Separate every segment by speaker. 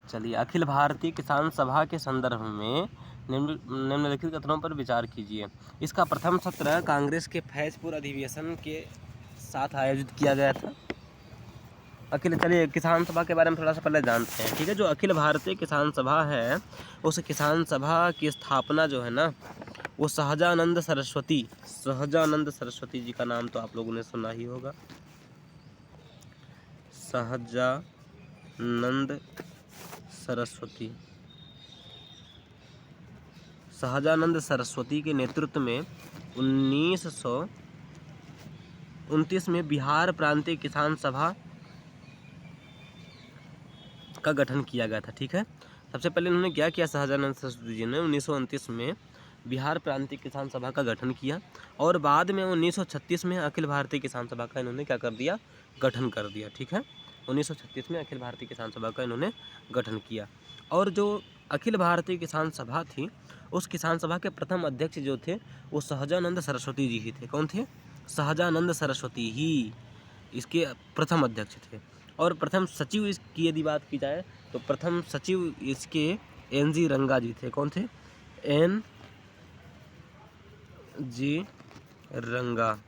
Speaker 1: चलिए, अखिल भारतीय किसान सभा के संदर्भ में निम्नलिखित कथनों पर विचार कीजिए। इसका प्रथम सत्र कांग्रेस के फैजपुर अधिवेशन के साथ आयोजित किया गया था। चलिए किसान सभा के बारे में थोड़ा सा पहले जानते हैं, ठीक है। जो अखिल भारतीय किसान सभा है, उस किसान सभा की स्थापना जो है ना, वो सहजानंद सरस्वती जी का नाम तो आप लोगों ने सुना ही होगा। सहजानंद सरस्वती के नेतृत्व में 1929 में बिहार प्रांतीय किसान सभा का गठन किया गया था, ठीक है। सबसे पहले उन्होंने क्या किया, सहजानंद सरस्वती जी ने 1929 में बिहार प्रांतीय किसान सभा का गठन किया, और बाद में 1936 में अखिल भारतीय किसान सभा का इन्होंने क्या कर दिया, गठन कर दिया, ठीक है। 1936 में अखिल भारतीय किसान सभा का इन्होंने गठन किया। और जो अखिल भारतीय किसान सभा थी, उस किसान सभा के प्रथम अध्यक्ष जो थे, वो सहजानंद सरस्वती जी ही थे। कौन थे? सहजानंद सरस्वती ही इसके प्रथम अध्यक्ष थे। और प्रथम सचिव इसकी यदि बात की जाए, तो प्रथम सचिव इसके एन.जी. रंगा जी थे। कौन थे? एन.जी. रंगा,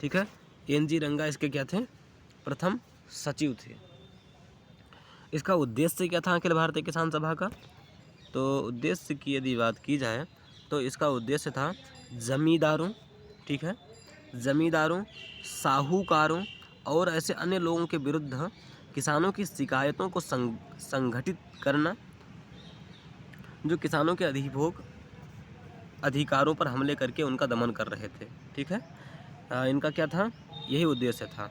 Speaker 1: ठीक है। एन.जी. रंगा इसके क्या थे? प्रथम सचिव थे। इसका उद्देश्य क्या था अखिल भारतीय किसान सभा का? तो उद्देश्य की यदि बात की जाए, तो इसका उद्देश्य था जमींदारों, ठीक है, जमींदारों, साहूकारों और ऐसे अन्य लोगों के विरुद्ध किसानों की शिकायतों को संगठित करना, जो किसानों के अधिकारों पर हमले करके उनका दमन कर रहे थे, ठीक है। इनका क्या था? यही उद्देश्य था।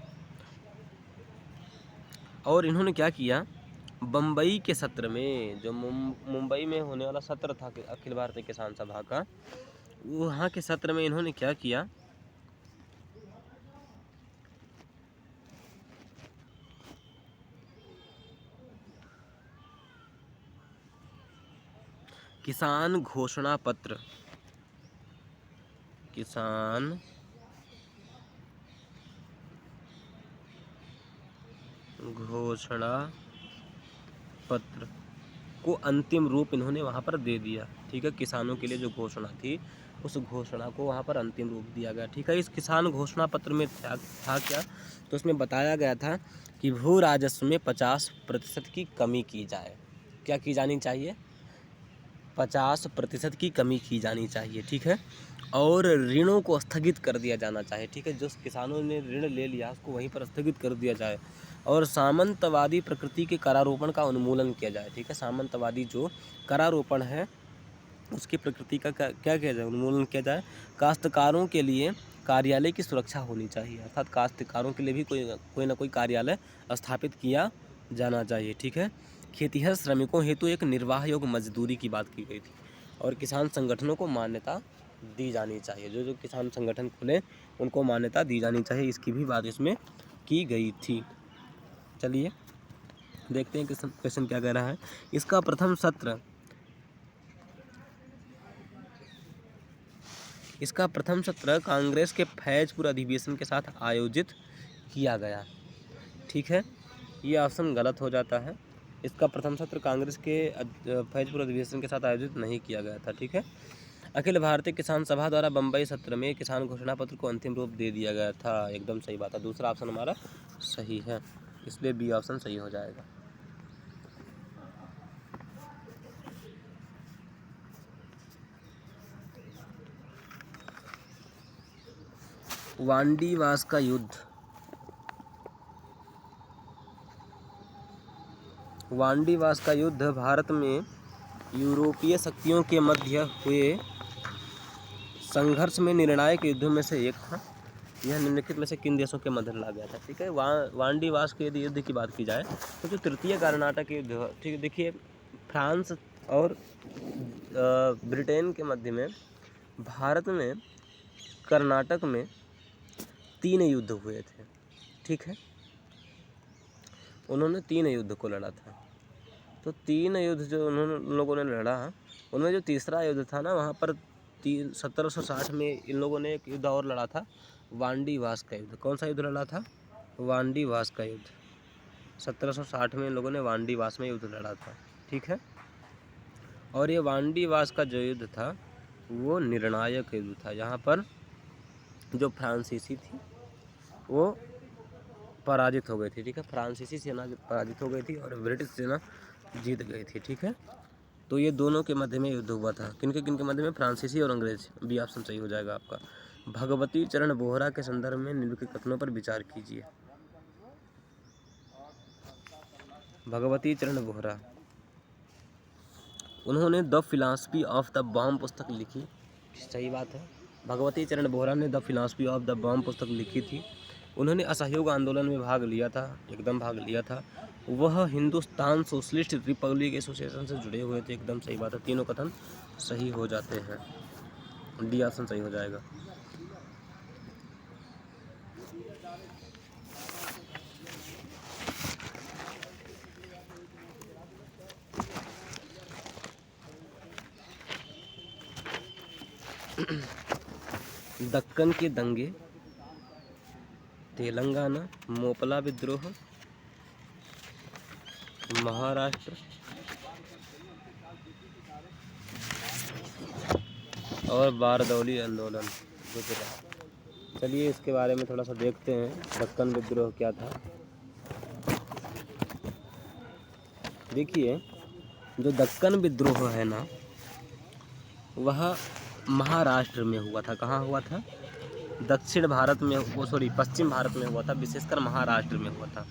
Speaker 1: और इन्होंने क्या किया, बम्बई के सत्र में, जो मुंबई में होने वाला सत्र था अखिल भारतीय किसान सभा का, वहाँ के सत्र में इन्होंने क्या किया, किसान घोषणा पत्र को अंतिम रूप इन्होंने वहाँ पर दे दिया, ठीक है। किसानों के लिए जो घोषणा थी, उस घोषणा को वहाँ पर अंतिम रूप दिया गया, ठीक है। इस किसान घोषणा पत्र में था क्या, तो उसमें बताया गया था कि भू राजस्व में 50% की कमी की जाए। क्या की जानी चाहिए? 50% की कमी की जानी चाहिए, ठीक है। और ऋणों को स्थगित कर दिया जाना चाहिए, ठीक है। जो किसानों ने ऋण ले लिया उसको वहीं पर स्थगित कर दिया जाए, और सामंतवादी प्रकृति के करारोपण का उन्मूलन किया जाए, ठीक है। सामंतवादी जो करारोपण है, उसकी प्रकृति का क्या किया जाए, उन्मूलन किया जाए। काश्तकारों के लिए कार्यालय की सुरक्षा होनी चाहिए, अर्थात काश्तकारों के लिए भी कोई ना कोई कार्यालय स्थापित किया जाना चाहिए, ठीक है। खेतिहर श्रमिकों हेतु एक निर्वाह योग्य मजदूरी की बात की गई थी, और किसान संगठनों को मान्यता दी जानी चाहिए। जो किसान संगठन खुले उनको मान्यता दी जानी चाहिए, इसकी भी बात इसमें की गई थी। चलिए देखते हैं क्वेश्चन क्या कह रहा है। इसका प्रथम सत्र कांग्रेस के फैजपुर अधिवेशन के साथ आयोजित किया गया, ठीक है। ये ऑप्शन गलत हो जाता है। इसका प्रथम सत्र कांग्रेस के फैजपुर अधिवेशन के साथ आयोजित नहीं किया गया था, ठीक है। अखिल भारतीय किसान सभा द्वारा बम्बई सत्र में किसान घोषणा पत्र को अंतिम रूप दे दिया गया था, एकदम सही बात है। दूसरा ऑप्शन हमारा सही है, इसलिए बी ऑप्शन सही हो जाएगा। वांडीवास का युद्ध भारत में यूरोपीय शक्तियों के मध्य हुए संघर्ष में निर्णायक युद्धों में से एक था। यह निम्नलिखित में से किन देशों के मध्य लड़ा गया था, ठीक है। वांडीवास के यदि युद्ध की बात की जाए, तो जो तृतीय कर्नाटक युद्ध, ठीक है। देखिए, फ्रांस और ब्रिटेन के मध्य में भारत में कर्नाटक में 3 युद्ध हुए थे, ठीक है। उन्होंने 3 युद्ध को लड़ा था। तो 3 युद्ध जो उन लोगों ने लड़ा, उनमें जो तीसरा युद्ध था ना, वहाँ पर 1760 में इन लोगों ने एक युद्ध और लड़ा था, वांडीवास का युद्ध। कौन सा युद्ध लड़ा था? वांडीवास का युद्ध। 1760 में इन लोगों ने वांडीवास में युद्ध लड़ा था, ठीक है। और ये वांडीवास का जो युद्ध था वो निर्णायक युद्ध था। यहाँ पर जो फ्रांसीसी थी वो पराजित हो गई थी, ठीक है। फ्रांसीसी सेना पराजित हो गई थी और ब्रिटिश सेना जीत गई थी, ठीक है। तो ये दोनों के मध्य में युद्ध हुआ था। किनके किनके मध्य में? फ्रांसीसी और अंग्रेज। बी ऑप्शन सही हो जाएगा आपका। भगवती चरण बोहरा के संदर्भ में निम्नलिखित कथनों पर विचार कीजिए। भगवती चरण बोहरा, उन्होंने the philosophy of the bomb पुस्तक लिखी। सही बात है, भगवती चरण बोहरा ने the philosophy of the bomb पुस्तक लिखी थी। उन्होंने असहयोग आंदोलन में भाग लिया था, एकदम भाग लिया था। वह हिंदुस्तान सोशलिस्ट रिपब्लिक एसोसिएशन से जुड़े हुए थे, एकदम सही बात है। तीनों कथन सही हो जाते हैं, डी ऑप्शन सही हो जाएगा। दक्कन के दंगे, तेलंगाना, मोपला विद्रोह, महाराष्ट्र और बारदौली आंदोलन, गुजरात। चलिए इसके बारे में थोड़ा सा देखते हैं, दक्कन विद्रोह क्या था। देखिए, जो दक्कन विद्रोह है ना, वह महाराष्ट्र में हुआ था। कहाँ हुआ था? दक्षिण भारत में, वो सॉरी पश्चिम भारत में हुआ था, विशेषकर महाराष्ट्र में हुआ था।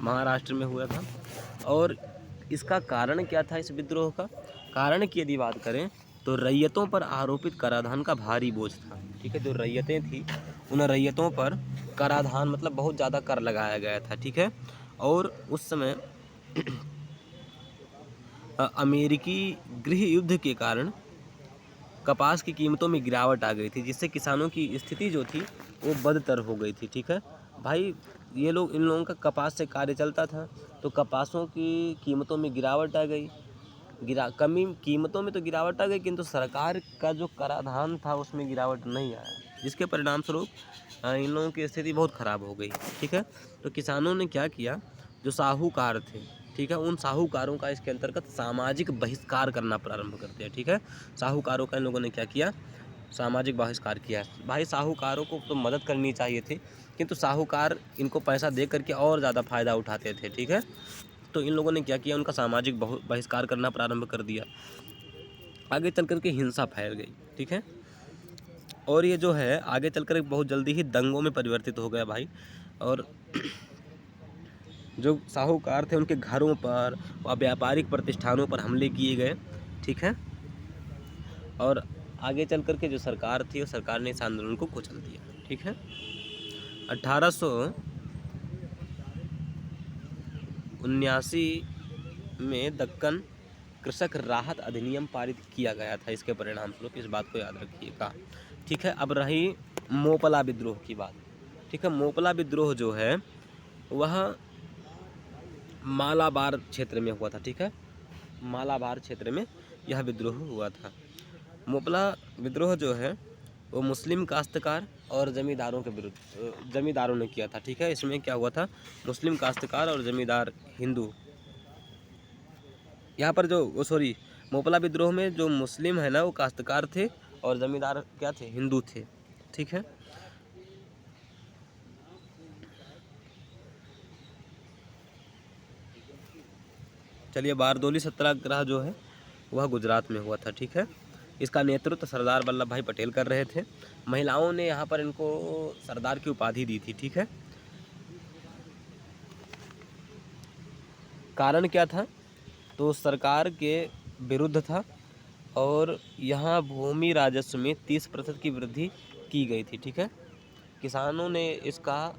Speaker 1: महाराष्ट्र में हुआ था। और इसका कारण क्या था इस विद्रोह का? कारण की यदि बात करें तो रैयतों पर आरोपित कराधान का भारी बोझ था, ठीक है। जो रैयतें थी उन रैयतों पर कराधान मतलब बहुत ज़्यादा कर लगाया गया था, ठीक है। और उस समय अमेरिकी गृह युद्ध के कारण कपास की कीमतों में गिरावट आ गई थी, जिससे किसानों की स्थिति जो थी वो बदतर हो गई थी, ठीक है भाई। ये लोग, इन लोगों का कपास से कार्य चलता था, तो कपासों की कीमतों में गिरावट आ गई। कमी कीमतों में तो गिरावट आ गई, किंतु सरकार का जो कराधान था उसमें गिरावट नहीं आया, जिसके परिणाम स्वरूप इन लोगों की स्थिति बहुत ख़राब हो गई, ठीक है। तो किसानों ने क्या किया, जो साहूकार थे, ठीक है, उन साहूकारों का इसके अंतर्गत सामाजिक बहिष्कार करना प्रारंभ कर दिया, ठीक है। साहूकारों का इन लोगों ने क्या किया? सामाजिक बहिष्कार किया। भाई साहूकारों को तो मदद करनी चाहिए थी, किंतु साहूकार इनको पैसा दे करके और ज़्यादा फ़ायदा उठाते थे, ठीक है। तो इन लोगों ने क्या किया? उनका सामाजिक बहिष्कार करना प्रारंभ कर दिया। आगे चल कर के हिंसा फैल गई, ठीक है। और ये जो है आगे चल कर बहुत जल्दी ही दंगों में परिवर्तित हो गया भाई। और जो साहूकार थे उनके घरों पर व व्यापारिक प्रतिष्ठानों पर हमले किए गए, ठीक है। और आगे चल कर के जो सरकार थी, वो सरकार ने इस आंदोलन को कुचल दिया, ठीक है। 1879 में दक्कन कृषक राहत अधिनियम पारित किया गया था। इसके परिणाम स्वरूप इस बात को याद रखिएगा, ठीक है। अब रही मोपला विद्रोह की बात, ठीक है। मोपला विद्रोह जो है वह मालाबार क्षेत्र में हुआ था, ठीक है। मालाबार क्षेत्र में यह विद्रोह हुआ था। मोपला विद्रोह जो है वो मुस्लिम काश्तकार और जमींदारों के विरुद्ध जमींदारों ने किया था, ठीक है। इसमें क्या हुआ था? मुस्लिम काश्तकार और जमींदार हिंदू, यहाँ पर जो वो सॉरी मोपला विद्रोह में जो मुस्लिम है ना वो काश्तकार थे और जमींदार क्या थे? हिंदू थे, ठीक है। चलिए, बारदौली सत्याग्रह जो है वह गुजरात में हुआ था, ठीक है। इसका नेतृत्व सरदार वल्लभ भाई पटेल कर रहे थे। महिलाओं ने यहाँ पर इनको सरदार की उपाधि दी थी, ठीक है। कारण क्या था? तो सरकार के विरुद्ध था और यहाँ भूमि राजस्व में 30% की वृद्धि की गई थी, ठीक है। किसानों ने इसका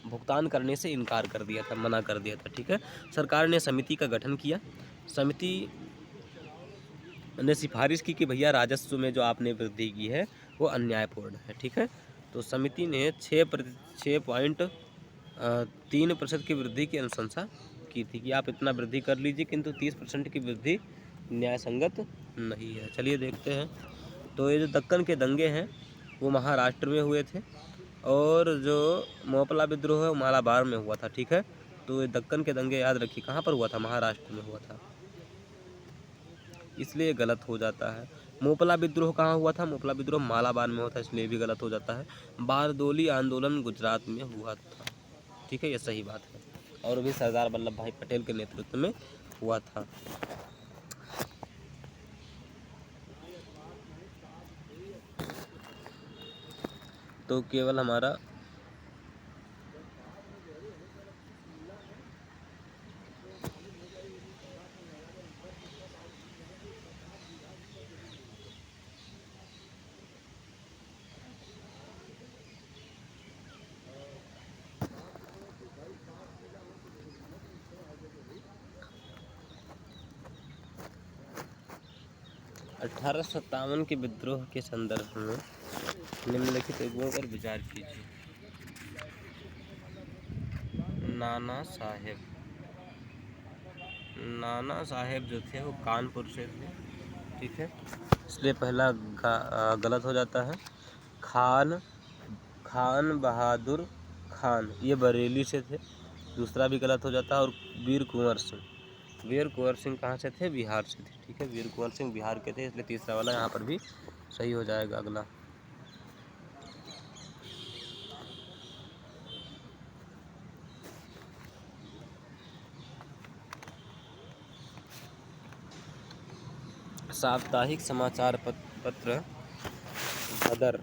Speaker 1: भुगतान करने से इनकार कर दिया था, मना कर दिया था, ठीक है। सरकार ने समिति का गठन किया। समिति ने सिफारिश की कि भैया राजस्व में जो आपने वृद्धि की है वो अन्यायपूर्ण है, ठीक है। तो समिति ने 6.3% की वृद्धि की अनुशंसा की थी कि आप इतना वृद्धि कर लीजिए, किंतु 30% की वृद्धि न्यायसंगत नहीं है। चलिए देखते हैं। तो ये जो दक्कन के दंगे हैं वो महाराष्ट्र में हुए थे और जो मोपला विद्रोह है वो मालाबार में हुआ था, ठीक है। तो दक्कन के दंगे याद रखिए कहाँ पर हुआ था, महाराष्ट्र में हुआ था, इसलिए गलत हो जाता है। मोपला विद्रोह कहाँ हुआ था, मोपला विद्रोह मालाबार में हुआ था, इसलिए भी गलत हो जाता है। बारदोली आंदोलन गुजरात में हुआ था, ठीक है, ये सही बात है, और भी सरदार वल्लभ भाई पटेल के नेतृत्व में हुआ था। तो केवल हमारा अठारह के विद्रोह के संदर्भ में निम्नलिखित बिंदुओं पर विचार कीजिए। नाना साहेब जो थे वो कानपुर से थे, ठीक है, इसलिए पहला गलत हो जाता है। खान बहादुर खान ये बरेली से थे, दूसरा भी गलत हो जाता है। और वीर कुंवर सिंह कहाँ से थे, बिहार से थे, ठीक है, वीर कुंवर सिंह बिहार के थे, इसलिए तीसरा वाला यहाँ पर भी सही हो जाएगा। अगला साप्ताहिक समाचार पत्र भदर